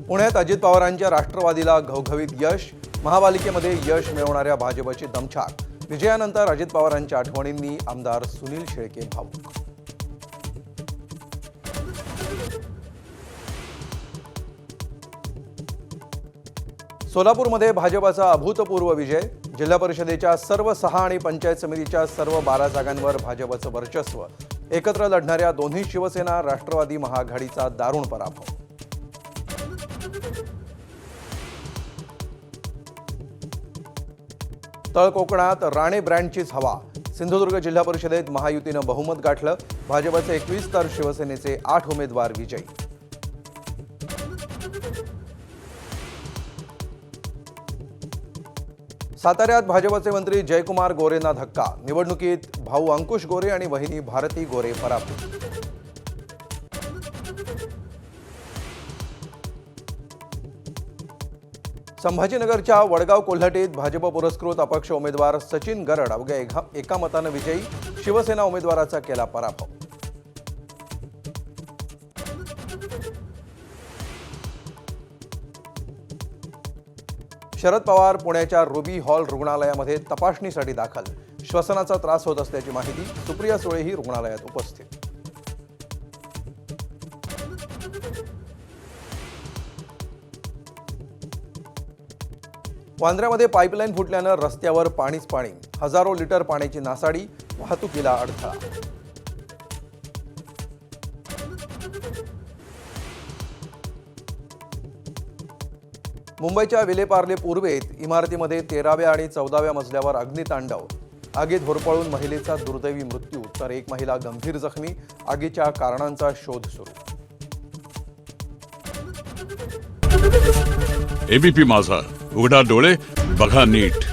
पुण्यात अजित पवारांच्या राष्ट्रवादीला घवघवीत यश, महापालिकेमध्ये यश मिळवणाऱ्या भाजपची दमछाक। विजयानंतर अजित पवारांच्या आठवणींनी आमदार सुनील शेळके भावुक। सोलापूरमध्ये भाजपचा अभूतपूर्व विजय, जिल्हा परिषदेच्या सर्व 6 आणि पंचायत समितीच्या सर्व 12 जागांवर भाजपचं वर्चस्व। एकत्र लढणाऱ्या दोन्ही शिवसेना राष्ट्रवादी महाआघाडीचा दारुण पराभव। तळ कोकणात राणे ब्रँडचीच हवा, सिंधुदुर्ग जिल्हा परिषदेत महायुतीनं बहुमत गाठलं। भाजपचे 21 तर शिवसेनेचे 8 उमेदवार विजयी। साताऱ्यात भाजपचे मंत्री जयकुमार गोरेंना धक्का, निवडणुकीत भाऊ अंकुश गोरे आणि वहिनी भारती गोरे पराभूत। संभाजीनगरच्या वडगाव कोल्हाटीत भाजप पुरस्कृत अपक्ष उमेदवार सचिन गरड अवघ्या एका मतानं विजयी, शिवसेना उमेदवाराचा केला पराभव। शरद पवार पुण्याच्या रुबी हॉल रुग्णालयामध्ये तपासणीसाठी दाखल, श्वसनाचा त्रास होत असल्याची माहिती। सुप्रिया सुळेही रुग्णालयात उपस्थित। वांद्र्यामध्ये पाईपलाईन फुटल्यानं रस्त्यावर पाणीच पाणी, हजारो लिटर पाण्याची नासाडी, वाहतुकीला अडथळा। मुंबईच्या विलेपार्ले पूर्वेत इमारतीमध्ये 13व्या आणि 14व्या मजल्यावर अग्नितांडव, आगीत होरपळून महिलेचा दुर्दैवी मृत्यू तर एक महिला गंभीर जखमी। आगीच्या कारणांचा शोध सुरू। एबीपी माझा, उघडा डोळे बघा नीट।